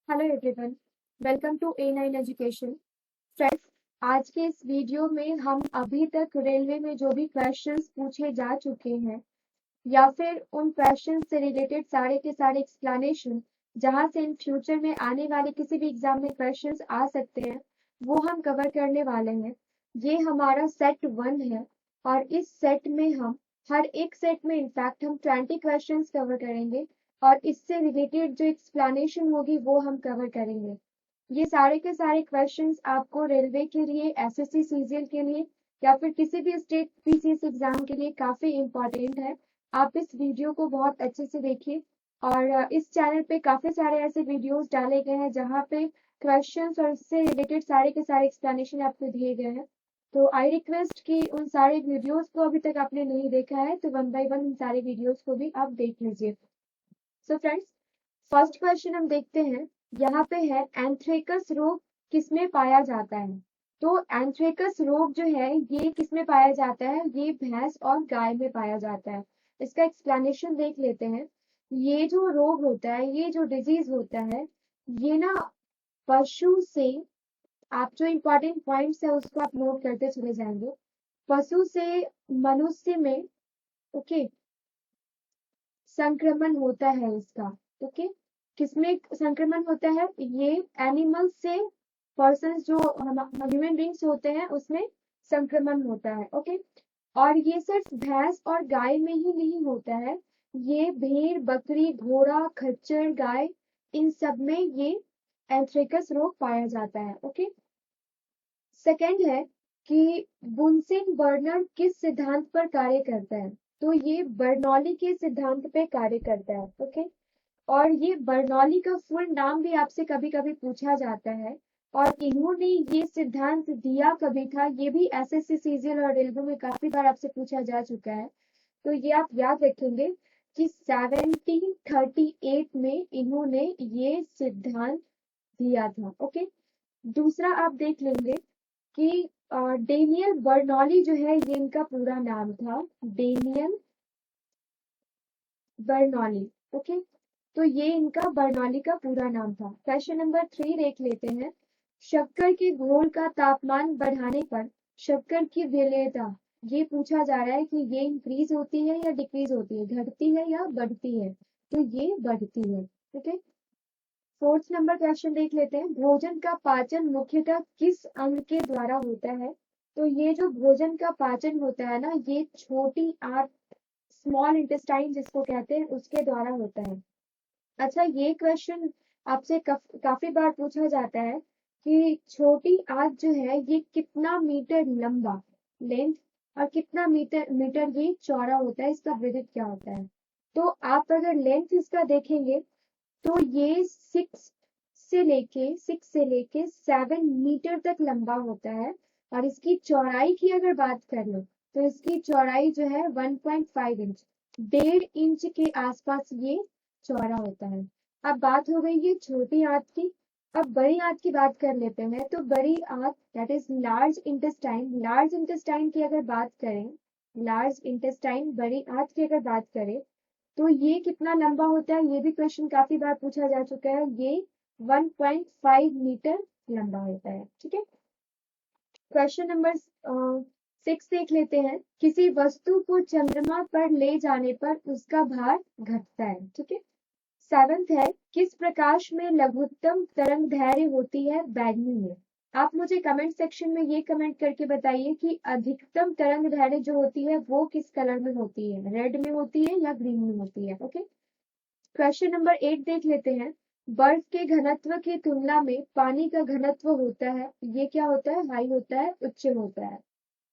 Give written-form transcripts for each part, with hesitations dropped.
Hello everyone, welcome to A9 education. Friends, आज के इस वीडियो में हम अभी तक रेलवे में जो भी क्वेश्चंस पूछे जा चुके हैं या फिर उन क्वेश्चंस से रिलेटेड सारे के सारे एक्सप्लेनेशन जहां से इन फ्यूचर में आने वाले किसी भी एग्जाम में क्वेश्चंस आ सकते हैं, वो हम कवर करने वाले हैं। ये हमारा सेट 1 है और इस सेट में हम हर एक सेट में इनफैक्ट हम 20 क्वेश्चंस कवर करेंगे और इससे रिलेटेड जो एक्सप्लेनेशन होगी वो हम कवर करेंगे। ये सारे के सारे क्वेश्चंस आपको रेलवे के लिए, एसएससी सीजीएल के लिए या फिर किसी भी स्टेट पीसीएस एग्जाम के लिए काफी इंपॉर्टेंट है। आप इस वीडियो को बहुत अच्छे से देखिए और इस चैनल पे काफी सारे ऐसे वीडियोस डाले गए हैं जहाँ पे क्वेश्चंस और इससे रिलेटेड सारे के सारे एक्सप्लेनेशन आपको दिए गए हैं। तो आई रिक्वेस्ट कि उन सारे वीडियोस को अभी तक आपने नहीं देखा है तो वन बाय वन उन सारे वीडियोस को भी आप देख लीजिए। सो फ्रेंड्स, फर्स्ट क्वेश्चन हम देखते हैं। यहाँ पे है एंथ्रेकस रोग किसमें पाया जाता है। तो एंथ्रेकस रोग जो है ये किसमें पाया जाता है, ये भैंस और गाय में पाया जाता है। इसका एक्सप्लेनेशन देख लेते हैं। ये जो रोग होता है, ये जो डिजीज होता है, ये ना पशु से, आप जो इंपॉर्टेंट पॉइंट्स है उसको आप नोट करते चले जाएंगे। पशु से मनुष्य में, ओके, संक्रमण होता है इसका। ओके, किसमें संक्रमण होता है, ये एनिमल से पर्सन जो ह्यूमन बींग्स होते हैं उसमें संक्रमण होता है। ओके, और ये सिर्फ भैंस और गाय में ही नहीं होता है, ये भेड़, बकरी, घोड़ा, खच्चर, गाय, इन सब में ये एंथ्रेकस रोग पाया जाता है। ओके, सेकंड है कि बुनसेन बर्नर किस सिद्धांत पर कार्य करता है। तो ये बर्नौली के सिद्धांत पे कार्य करता है। ओके, और ये बर्नौली का फुल नाम भी आपसे कभी कभी पूछा जाता है और इन्होंने ये सिद्धांत दिया कभी था, ये भी एसएससी सीजीएल और रेलवे में काफी बार आपसे पूछा जा चुका है। तो ये आप याद रखेंगे कि 1738 में इन्होंने ये सिद्धांत दिया था। ओके, दूसरा आप देख लेंगे कि डेनियल बर्नौली जो है ये इनका पूरा नाम था, डेनियल बर्नौली। ओके, तो ये इनका बर्नौली का पूरा नाम था। क्वेश्चन नंबर 3 देख लेते हैं। शक्कर के घोल का तापमान बढ़ाने पर शक्कर की विलेयता, ये पूछा जा रहा है कि ये इंक्रीज होती है या डिक्रीज होती है, घटती है या बढ़ती है। तो ये बढ़ती है। ठीक है, फोर्थ नंबर क्वेश्चन देख लेते हैं। भोजन का पाचन मुख्यतः किस अंग के द्वारा होता है। तो ये जो भोजन का पाचन होता है ना, ये छोटी आंत, स्मॉल इंटेस्टाइन जिसको कहते हैं, उसके द्वारा होता है। अच्छा, ये क्वेश्चन आपसे काफी बार पूछा जाता है कि छोटी आंत जो है ये कितना मीटर लंबा, लेंथ, और कितना मीटर मीटर ये चौड़ा होता है, इसका विड्थ क्या होता है। तो आप अगर लेंथ इसका देखेंगे तो ये 6 से लेके 7 मीटर तक लंबा होता है। और इसकी चौड़ाई की अगर बात कर लो तो इसकी चौड़ाई जो है 1.5 इंच, 1.5 इंच के आसपास ये चौड़ा होता है। अब बात हो गई है छोटी आंत की। अब बड़ी आंत की बात कर लेते हैं। तो बड़ी आंत that is large intestine, large intestine की अगर बात करें, लार्ज इंटेस्टाइन बड़ी आंत की अगर बात करें तो ये कितना लंबा होता है, ये भी क्वेश्चन काफी बार पूछा जा चुका है। ये 1.5 मीटर लंबा होता है। ठीक है, क्वेश्चन नंबर 6 देख लेते हैं। किसी वस्तु को चंद्रमा पर ले जाने पर उसका भार घटता है। ठीक है, सेवंथ है, किस प्रकाश में लघुत्तम तरंग दैर्घ्य होती है, बैंगनी में। आप मुझे कमेंट सेक्शन में ये कमेंट करके बताइए कि अधिकतम तरंग दैर्घ्य जो होती है वो किस कलर में होती है, रेड में होती है या ग्रीन में होती है। ओके, क्वेश्चन नंबर 8 देख लेते हैं। बर्फ के घनत्व की तुलना में पानी का घनत्व होता है, ये क्या होता है, हाई होता है, उच्च होता है।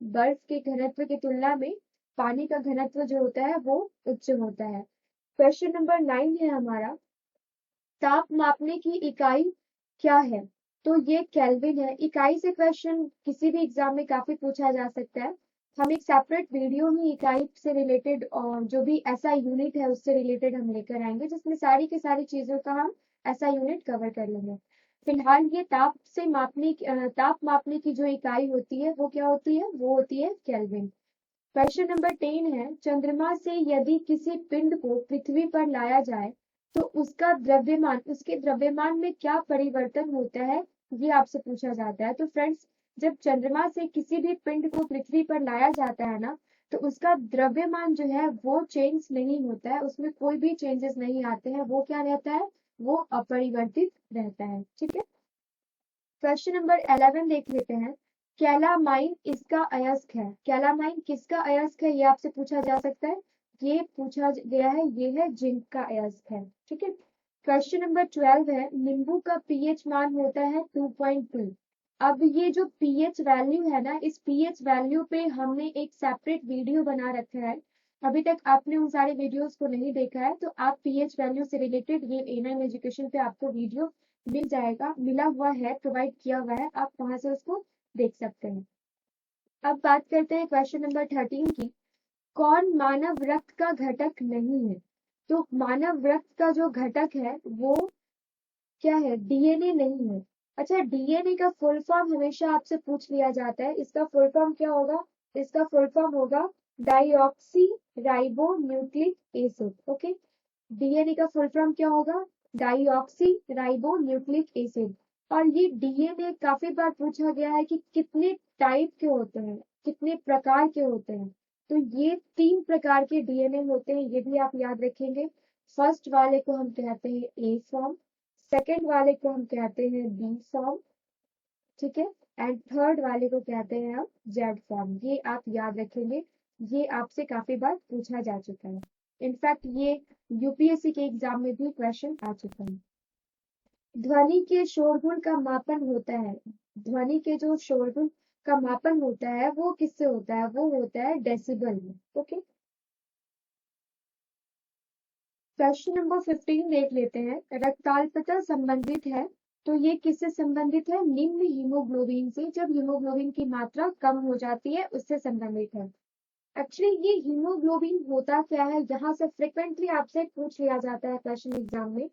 बर्फ के घनत्व की तुलना में पानी का घनत्व जो होता है वो उच्च होता है। क्वेश्चन नंबर 9 है हमारा, ताप मापने की इकाई क्या है। तो ये केल्विन है। इकाई से क्वेश्चन किसी भी एग्जाम में काफी पूछा जा सकता है। हम एक सेपरेट वीडियो ही इकाई से रिलेटेड और जो भी ऐसा यूनिट है उससे रिलेटेड हम लेकर आएंगे जिसमें सारी की सारी चीजों का हम ऐसा यूनिट कवर कर लेंगे। फिलहाल ये ताप मापने की जो इकाई होती है वो क्या होती है, वो होती है केल्विन। क्वेश्चन नंबर 10 है, चंद्रमा से यदि किसी पिंड को पृथ्वी पर लाया जाए तो उसका द्रव्यमान, उसके द्रव्यमान में क्या परिवर्तन होता है, ये आपसे पूछा जाता है। तो फ्रेंड्स, जब चंद्रमा से किसी भी पिंड को पृथ्वी पर लाया जाता है ना, तो उसका द्रव्यमान जो है वो चेंज नहीं होता है, उसमें कोई भी चेंजेस नहीं आते हैं, वो क्या रहता है, वो अपरिवर्तित रहता है। ठीक है, क्वेश्चन नंबर 11 देख लेते हैं। कैलामाइन इसका अयस्क है। कैलामाइन किसका अयस्क है, ये आपसे पूछा जा सकता है। ये पूछा गया है, ये है जिंक का अयस्क है। ठीक है, क्वेश्चन नंबर 12 है। नींबू का पीएच मान होता है 2.2। अब ये जो पीएच वैल्यू है ना, इस पीएच वैल्यू पे हमने एक सेपरेट वीडियो बना रखा है। अभी तक आपने उन सारे वीडियोस को नहीं देखा है तो आप पीएच वैल्यू से रिलेटेड ये A9 एजुकेशन पे आपको वीडियो मिल जाएगा, मिला हुआ है, प्रोवाइड किया हुआ है, आप वहां से उसको देख सकते हैं। अब बात करते हैं क्वेश्चन नंबर 13 की। कौन मानव रक्त का घटक नहीं है। तो मानव रक्त का जो घटक है वो क्या है, डीएनए नहीं है। अच्छा, डीएनए का फुल फॉर्म हमेशा आपसे पूछ लिया जाता है, इसका फुल फॉर्म क्या होगा, इसका फुल फॉर्म होगा deoxy ribo nucleic acid. Okay, DNA का फुल फॉर्म क्या होगा, डाईऑक्सी राइबो न्यूक्लिक एसिड। और ये डीएनए काफी बार पूछा गया है कि कितने टाइप के होते हैं, कितने प्रकार के होते हैं। तो ये 3 प्रकार के डीएनए होते हैं, ये भी आप याद रखेंगे। फर्स्ट वाले को हम कहते हैं ए फॉर्म, सेकेंड वाले को हम कहते हैं बी फॉर्म, ठीक है, एंड थर्ड वाले को कहते हैं हम जेड फॉर्म। ये आप याद रखेंगे, ये आपसे काफी बार पूछा जा चुका है। इनफैक्ट ये यूपीएससी के एग्जाम में भी क्वेश्चन आ चुका है। ध्वनि के शोरगुल का मापन होता है, ध्वनि के जो शोरगुल का मापन होता है वो किससे होता है, वो होता है डेसिबल में। ओके, क्वेश्चन नंबर 15 देख लेते हैं। रक्ताल्पता संबंधित है, तो ये किससे संबंधित है, निम्न हीमोग्लोबिन से। जब हीमोग्लोबिन की मात्रा कम हो जाती है उससे संबंधित है। एक्चुअली ये हीमोग्लोबिन होता क्या है, यहाँ से फ्रिक्वेंटली आपसे पूछ लिया जाता है क्वेश्चन एग्जाम में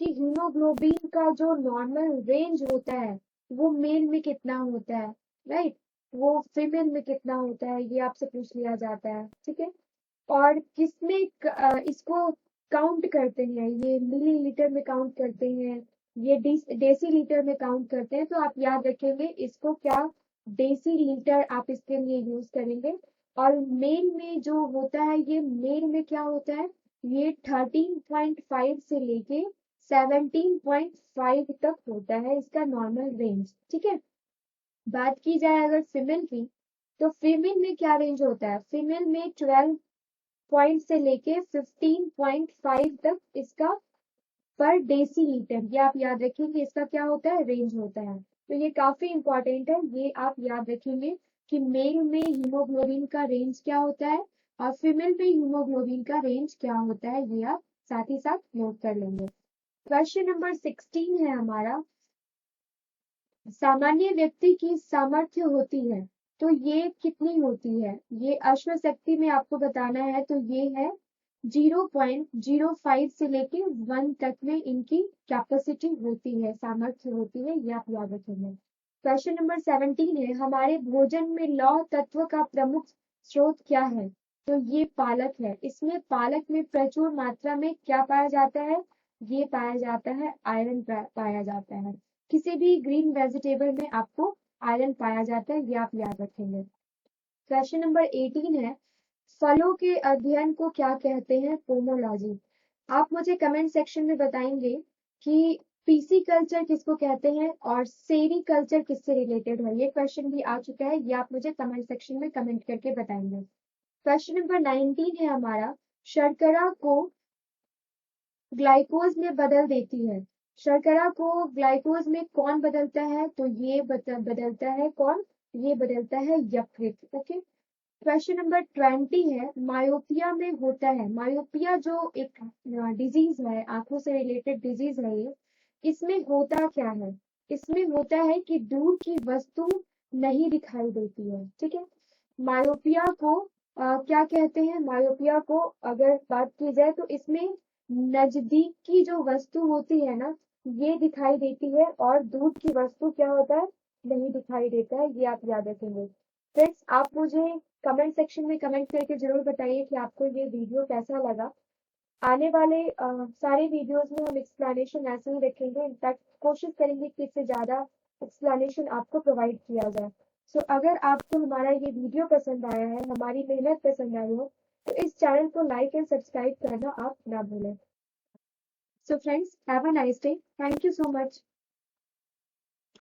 कि हीमोग्लोबिन का जो नॉर्मल रेंज होता है वो मेल में कितना होता है, राइट, वो फीमेल में कितना होता है, ये आपसे पूछ लिया जाता है। ठीक है, और किसमें इसको काउंट करते हैं, ये मिलीलीटर में काउंट करते हैं, ये डेसीलीटर में काउंट करते हैं। तो आप याद रखेंगे इसको क्या, डेसीलीटर आप इसके लिए यूज करेंगे। और मेल में जो होता है, ये मेल में क्या होता है, ये 13.5 से लेके 17.5 तक होता है इसका नॉर्मल रेंज। ठीक है, बात की जाए अगर फीमेल की, तो फीमेल में क्या रेंज होता है, फीमेल में 12 पॉइंट से लेके 15.5 तक इसका पर डेसीलीटर, ये आप याद रखेंगे, इसका क्या होता है, रेंज होता है। तो ये काफी इंपॉर्टेंट है, ये आप याद रखेंगे कि मेल में हीमोग्लोबिन का रेंज क्या होता है और फीमेल में हीमोग्लोबिन का रेंज क्या होता है, ये आप साथ ही साथ नोट कर लेंगे। क्वेश्चन नंबर 16 है हमारा। सामान्य व्यक्ति की सामर्थ्य होती है, तो ये कितनी होती है, ये अश्व शक्ति में आपको बताना है, तो ये है 0.05 से लेके 1 तक में इनकी कैपेसिटी होती है, सामर्थ्य होती है, ये आप याद रखेंगे। क्वेश्चन नंबर 17 है। हमारे भोजन में लौह तत्व का प्रमुख स्रोत क्या है, तो ये पालक है। इसमें पालक में प्रचुर मात्रा में क्या पाया जाता है, ये पाया जाता है आयरन पाया जाता है। किसी भी ग्रीन वेजिटेबल में आपको आयरन पाया जाता है, ये आप याद रखेंगे। क्वेश्चन नंबर 18 है। फलों के अध्ययन को क्या कहते हैं, पोमोलॉजी। आप मुझे कमेंट सेक्शन में बताएंगे कि पीसी कल्चर किसको कहते हैं और सेरी कल्चर किससे रिलेटेड है। ये क्वेश्चन भी आ चुका है, ये आप मुझे कमेंट सेक्शन में कमेंट करके बताएंगे। क्वेश्चन नंबर 19 है हमारा। शर्करा को ग्लाइकोज में बदल देती है, शर्करा को ग्लाइकोज में कौन बदलता है, तो ये बदलता है कौन, ये बदलता है यकृत। ओके, क्वेश्चन नंबर 20 है। मायोपिया में होता है, मायोपिया जो एक डिजीज है, आंखों से रिलेटेड डिजीज है ये, इसमें होता क्या है, इसमें होता है कि दूर की वस्तु नहीं दिखाई देती है। ठीक है, मायोपिया को क्या कहते हैं, मायोपिया को अगर बात की जाए तो इसमें नजदीक की जो वस्तु होती है ना, ये दिखाई देती है और दूर की वस्तु क्या होता है, नहीं दिखाई देता है, ये आप याद रखेंगे। फ्रेंड्स, आप मुझे कमेंट सेक्शन में कमेंट करके जरूर बताइए कि आपको ये वीडियो कैसा लगा। आने वाले सारे वीडियोस में हम एक्सप्लेनेशन ऐसे ही रखेंगे, इनफैक्ट कोशिश करेंगे कि इससे ज़्यादा एक्सप्लेनेशन आपको प्रोवाइड किया जाए। सो अगर आपको हमारा ये वीडियो पसंद आया है, हमारी मेहनत पसंद आई हो, तो इस चैनल को लाइक एंड सब्सक्राइब करना आप ना भूलें। So friends, have a nice day. Thank you so much.